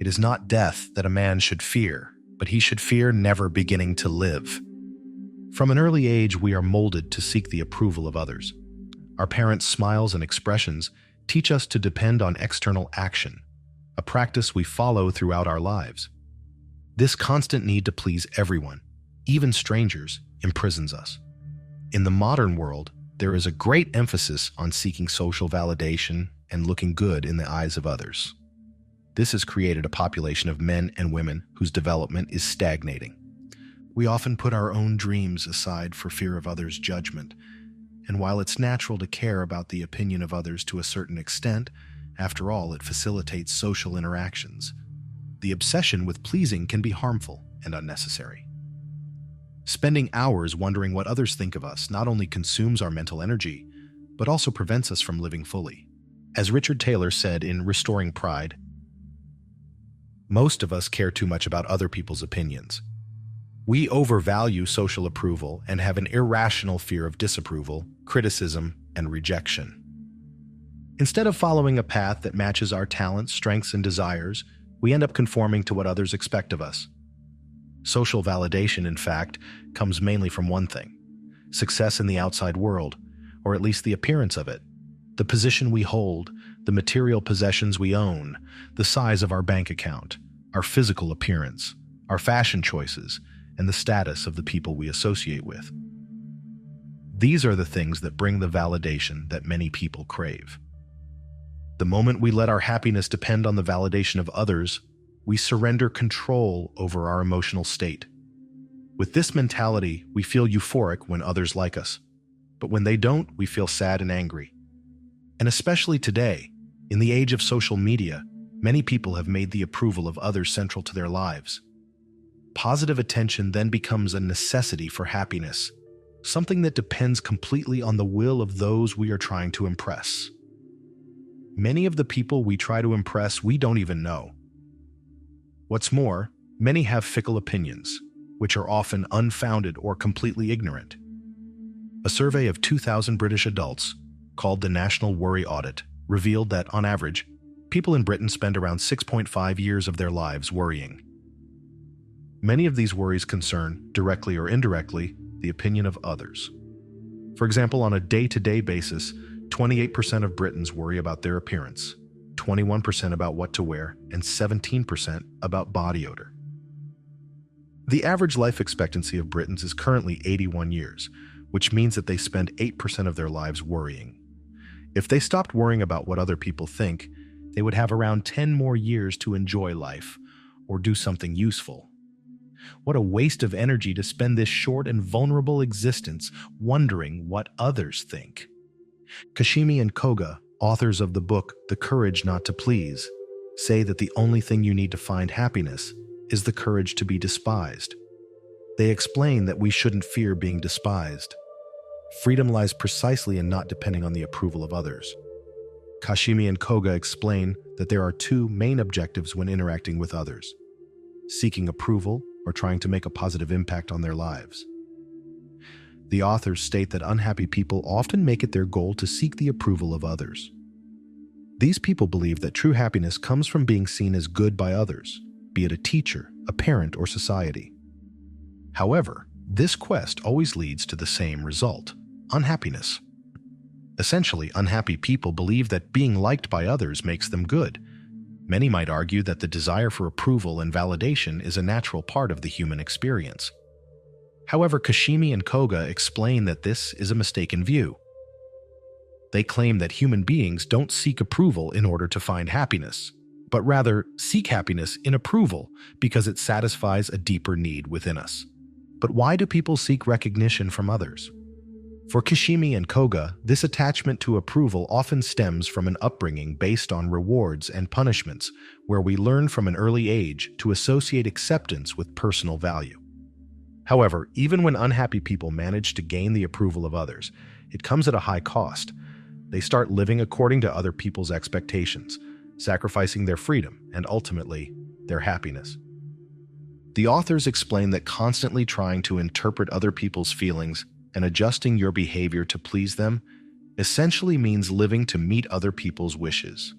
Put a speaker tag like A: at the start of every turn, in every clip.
A: It is not death that a man should fear, but he should fear never beginning to live. From an early age, we are molded to seek the approval of others. Our parents' smiles and expressions teach us to depend on external action, a practice we follow throughout our lives. This constant need to please everyone, even strangers, imprisons us. In the modern world, there is a great emphasis on seeking social validation and looking good in the eyes of others. This has created a population of men and women whose development is stagnating. We often put our own dreams aside for fear of others' judgment, and while it's natural to care about the opinion of others to a certain extent, after all, it facilitates social interactions. The obsession with pleasing can be harmful and unnecessary. Spending hours wondering what others think of us not only consumes our mental energy, but also prevents us from living fully. As Richard Taylor said in Restoring Pride, most of us care too much about other people's opinions. We overvalue social approval and have an irrational fear of disapproval, criticism, and rejection. Instead of following a path that matches our talents, strengths, and desires, we end up conforming to what others expect of us. Social validation, in fact, comes mainly from one thing: success in the outside world, or at least the appearance of it. The position we hold, the material possessions we own, the size of our bank account, our physical appearance, our fashion choices, and the status of the people we associate with. These are the things that bring the validation that many people crave. The moment we let our happiness depend on the validation of others, we surrender control over our emotional state. With this mentality, we feel euphoric when others like us, but when they don't, we feel sad and angry. And especially today, in the age of social media, many people have made the approval of others central to their lives. Positive attention then becomes a necessity for happiness, something that depends completely on the will of those we are trying to impress. Many of the people we try to impress we don't even know. What's more, many have fickle opinions, which are often unfounded or completely ignorant. A survey of 2,000 British adults, called the National Worry Audit, revealed that, on average, people in Britain spend around 6.5 years of their lives worrying. Many of these worries concern, directly or indirectly, the opinion of others. For example, on a day-to-day basis, 28% of Britons worry about their appearance, 21% about what to wear, and 17% about body odor. The average life expectancy of Britons is currently 81 years, which means that they spend 8% of their lives worrying. If they stopped worrying about what other people think, they would have around 10 more years to enjoy life or do something useful. What a waste of energy to spend this short and vulnerable existence wondering what others think. Kashimi and Koga, authors of the book The Courage Not to Please, say that the only thing you need to find happiness is the courage to be despised. They explain that we shouldn't fear being despised. Freedom lies precisely in not depending on the approval of others. Kashimi and Koga explain that there are two main objectives when interacting with others: seeking approval or trying to make a positive impact on their lives. The authors state that unhappy people often make it their goal to seek the approval of others. These people believe that true happiness comes from being seen as good by others, be it a teacher, a parent, or society. However, this quest always leads to the same result: unhappiness. Essentially, unhappy people believe that being liked by others makes them good. Many might argue that the desire for approval and validation is a natural part of the human experience. However, Kashimi and Koga explain that this is a mistaken view. They claim that human beings don't seek approval in order to find happiness, but rather seek happiness in approval because it satisfies a deeper need within us. But why do people seek recognition from others? For Kashimi and Koga, this attachment to approval often stems from an upbringing based on rewards and punishments, where we learn from an early age to associate acceptance with personal value. However, even when unhappy people manage to gain the approval of others, it comes at a high cost. They start living according to other people's expectations, sacrificing their freedom and ultimately their happiness. The authors explain that constantly trying to interpret other people's feelings and adjusting your behavior to please them essentially means living to meet other people's wishes.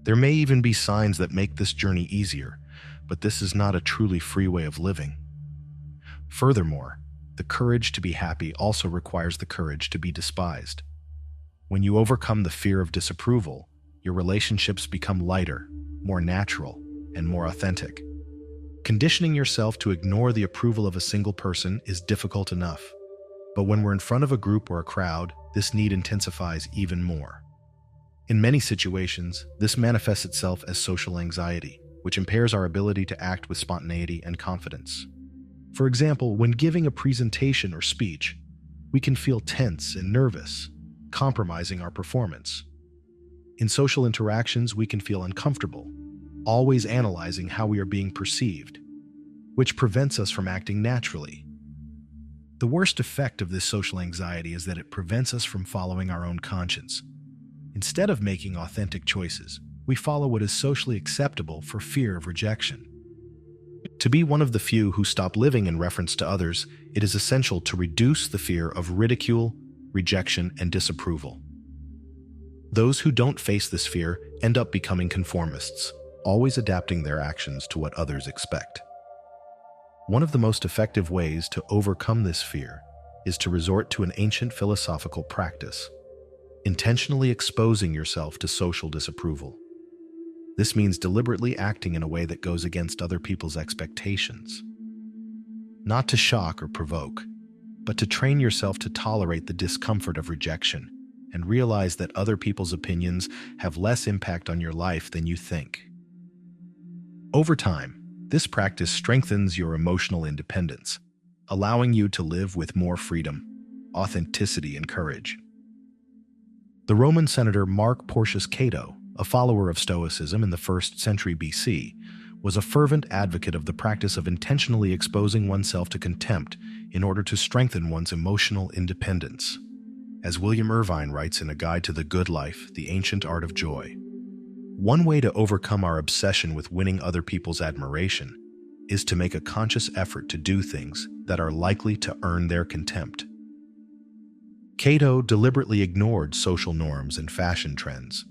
A: There may even be signs that make this journey easier, but this is not a truly free way of living. Furthermore, the courage to be happy also requires the courage to be despised. When you overcome the fear of disapproval, your relationships become lighter, more natural, and more authentic. Conditioning yourself to ignore the approval of a single person is difficult enough, but when we're in front of a group or a crowd, this need intensifies even more. In many situations, this manifests itself as social anxiety, which impairs our ability to act with spontaneity and confidence. For example, when giving a presentation or speech, we can feel tense and nervous, compromising our performance. In social interactions, we can feel uncomfortable, always analyzing how we are being perceived, which prevents us from acting naturally. The worst effect of this social anxiety is that it prevents us from following our own conscience. Instead of making authentic choices, we follow what is socially acceptable for fear of rejection. To be one of the few who stop living in reference to others, it is essential to reduce the fear of ridicule, rejection, and disapproval. Those who don't face this fear end up becoming conformists, always adapting their actions to what others expect. One of the most effective ways to overcome this fear is to resort to an ancient philosophical practice, intentionally exposing yourself to social disapproval. This means deliberately acting in a way that goes against other people's expectations. Not to shock or provoke, but to train yourself to tolerate the discomfort of rejection and realize that other people's opinions have less impact on your life than you think. Over time, this practice strengthens your emotional independence, allowing you to live with more freedom, authenticity, and courage. The Roman senator Marcus Cato, a follower of Stoicism in the 1st century BC, was a fervent advocate of the practice of intentionally exposing oneself to contempt in order to strengthen one's emotional independence. As William Irvine writes in A Guide to the Good Life, The Ancient Art of Joy, one way to overcome our obsession with winning other people's admiration is to make a conscious effort to do things that are likely to earn their contempt. Cato deliberately ignored social norms and fashion trends.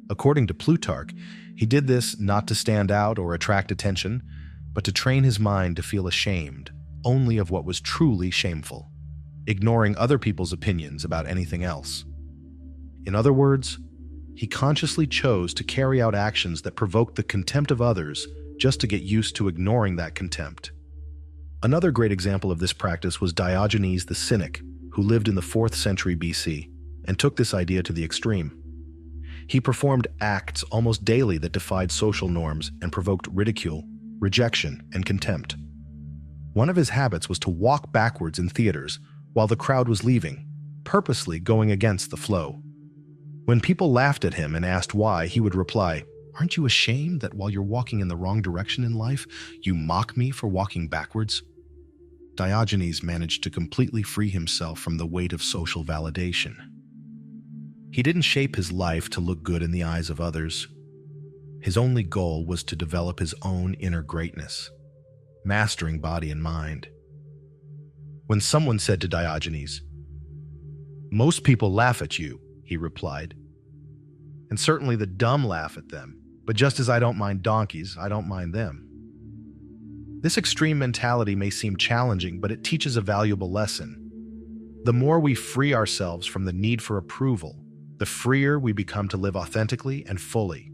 A: According to Plutarch, he did this not to stand out or attract attention, but to train his mind to feel ashamed only of what was truly shameful, ignoring other people's opinions about anything else. In other words, he consciously chose to carry out actions that provoked the contempt of others just to get used to ignoring that contempt. Another great example of this practice was Diogenes the Cynic, who lived in the 4th century BC and took this idea to the extreme. He performed acts almost daily that defied social norms and provoked ridicule, rejection, and contempt. One of his habits was to walk backwards in theaters while the crowd was leaving, purposely going against the flow. When people laughed at him and asked why, he would reply, "Aren't you ashamed that while you're walking in the wrong direction in life, you mock me for walking backwards?" Diogenes managed to completely free himself from the weight of social validation. He didn't shape his life to look good in the eyes of others. His only goal was to develop his own inner greatness, mastering body and mind. When someone said to Diogenes, "Most people laugh at you," he replied, "and certainly the dumb laugh at them, but just as I don't mind donkeys, I don't mind them." This extreme mentality may seem challenging, but it teaches a valuable lesson. The more we free ourselves from the need for approval, the freer we become to live authentically and fully.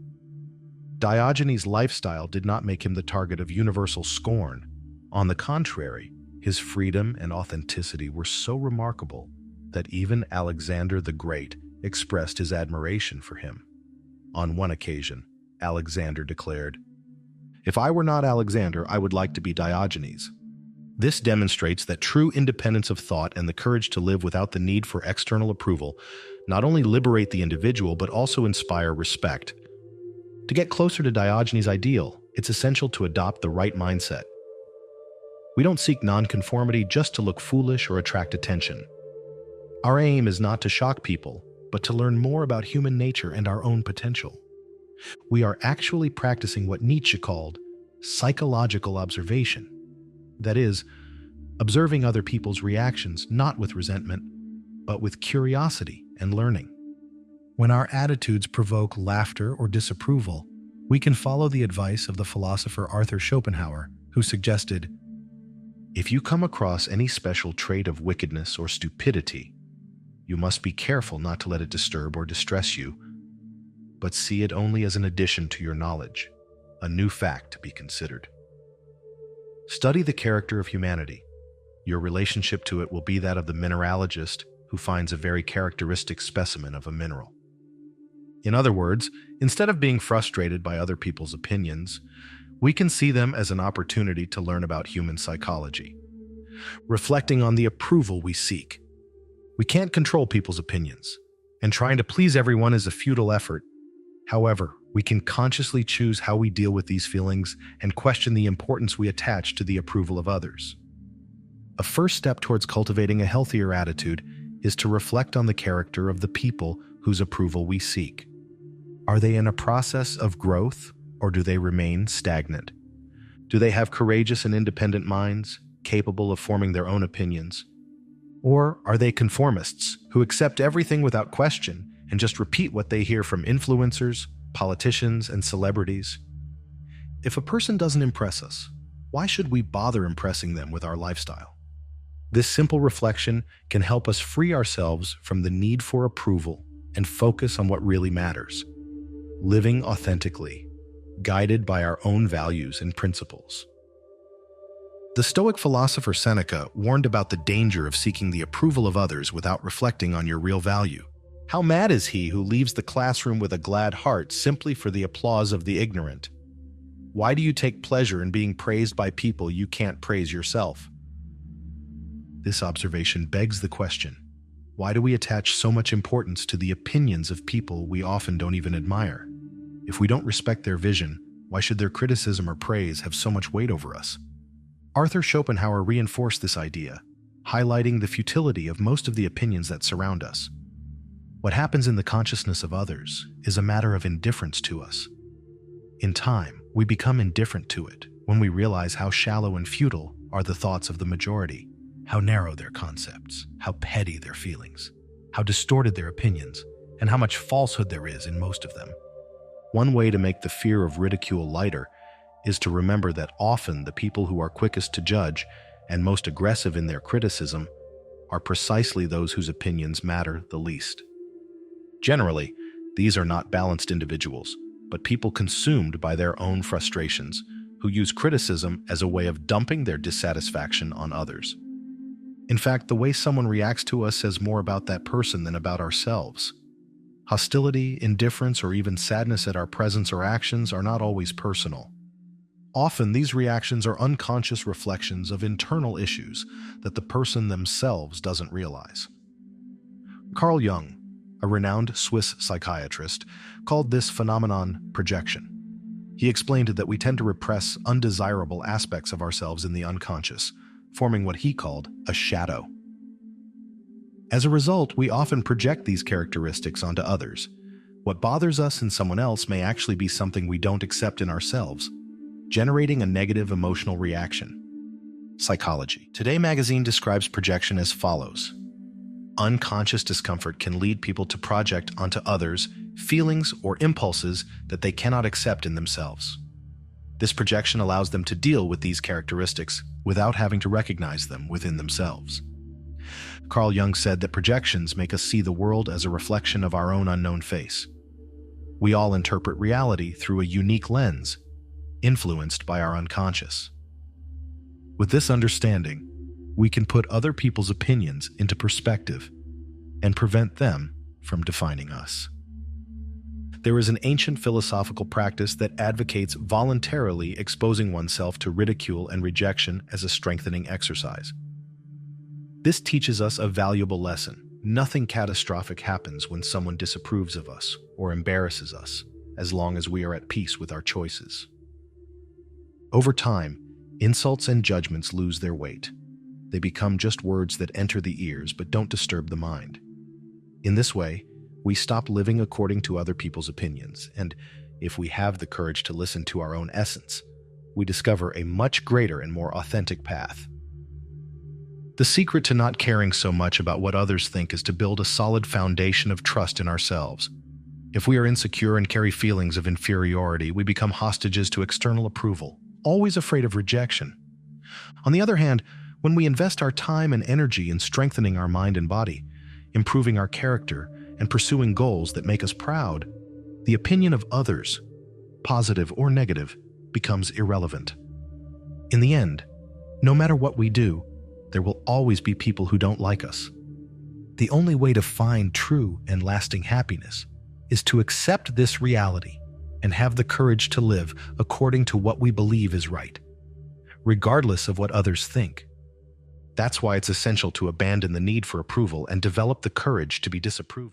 A: Diogenes' lifestyle did not make him the target of universal scorn. On the contrary, his freedom and authenticity were so remarkable that even Alexander the Great expressed his admiration for him. On one occasion, Alexander declared, "If I were not Alexander, I would like to be Diogenes." This demonstrates that true independence of thought and the courage to live without the need for external approval not only liberate the individual but also inspire respect. To get closer to Diogenes' ideal, it's essential to adopt the right mindset. We don't seek non-conformity just to look foolish or attract attention. Our aim is not to shock people, but to learn more about human nature and our own potential. We are actually practicing what Nietzsche called psychological observation. That is, observing other people's reactions not with resentment, but with curiosity and learning. When our attitudes provoke laughter or disapproval, We can follow the advice of the philosopher Arthur Schopenhauer, who suggested, "If you come across any special trait of wickedness or stupidity, you must be careful not to let it disturb or distress you, but see it only as an addition to your knowledge, a new fact to be considered." Study the character of humanity. Your relationship to it will be that of the mineralogist who finds a very characteristic specimen of a mineral. In other words, instead of being frustrated by other people's opinions, we can see them as an opportunity to learn about human psychology, reflecting on the approval we seek. We can't control people's opinions, and trying to please everyone is a futile effort. However, we can consciously choose how we deal with these feelings and question the importance we attach to the approval of others. A first step towards cultivating a healthier attitude is to reflect on the character of the people whose approval we seek. Are they in a process of growth, or do they remain stagnant? Do they have courageous and independent minds, capable of forming their own opinions? Or are they conformists who accept everything without question and just repeat what they hear from influencers, politicians, and celebrities? If a person doesn't impress us, why should we bother impressing them with our lifestyle? This simple reflection can help us free ourselves from the need for approval and focus on what really matters: living authentically, guided by our own values and principles. The Stoic philosopher Seneca warned about the danger of seeking the approval of others without reflecting on your real value. How mad is he who leaves the classroom with a glad heart simply for the applause of the ignorant? Why do you take pleasure in being praised by people you can't praise yourself? This observation begs the question, why do we attach so much importance to the opinions of people we often don't even admire? If we don't respect their vision, why should their criticism or praise have so much weight over us? Arthur Schopenhauer reinforced this idea, highlighting the futility of most of the opinions that surround us. What happens in the consciousness of others is a matter of indifference to us. In time, we become indifferent to it when we realize how shallow and futile are the thoughts of the majority, how narrow their concepts, how petty their feelings, how distorted their opinions, and how much falsehood there is in most of them. One way to make the fear of ridicule lighter is to remember that often the people who are quickest to judge and most aggressive in their criticism are precisely those whose opinions matter the least. Generally, these are not balanced individuals, but people consumed by their own frustrations, who use criticism as a way of dumping their dissatisfaction on others. In fact, the way someone reacts to us says more about that person than about ourselves. Hostility, indifference, or even sadness at our presence or actions are not always personal. Often, these reactions are unconscious reflections of internal issues that the person themselves doesn't realize. Carl Jung, a renowned Swiss psychiatrist, called this phenomenon projection. He explained that we tend to repress undesirable aspects of ourselves in the unconscious, forming what he called a shadow. As a result, we often project these characteristics onto others. What bothers us in someone else may actually be something we don't accept in ourselves, generating a negative emotional reaction. Psychology. Today magazine describes projection as follows. Unconscious discomfort can lead people to project onto others feelings or impulses that they cannot accept in themselves. This projection allows them to deal with these characteristics without having to recognize them within themselves. Carl Jung said that projections make us see the world as a reflection of our own unknown face. We all interpret reality through a unique lens, influenced by our unconscious. With this understanding, we can put other people's opinions into perspective and prevent them from defining us. There is an ancient philosophical practice that advocates voluntarily exposing oneself to ridicule and rejection as a strengthening exercise. This teaches us a valuable lesson. Nothing catastrophic happens when someone disapproves of us or embarrasses us, as long as we are at peace with our choices. Over time, insults and judgments lose their weight. They become just words that enter the ears but don't disturb the mind. In this way, we stop living according to other people's opinions, and if we have the courage to listen to our own essence, we discover a much greater and more authentic path. The secret to not caring so much about what others think is to build a solid foundation of trust in ourselves. If we are insecure and carry feelings of inferiority, we become hostages to external approval, always afraid of rejection. On the other hand, when we invest our time and energy in strengthening our mind and body, improving our character, and pursuing goals that make us proud, the opinion of others, positive or negative, becomes irrelevant. In the end, no matter what we do, there will always be people who don't like us. The only way to find true and lasting happiness is to accept this reality and have the courage to live according to what we believe is right, regardless of what others think. That's why it's essential to abandon the need for approval and develop the courage to be disapproved of.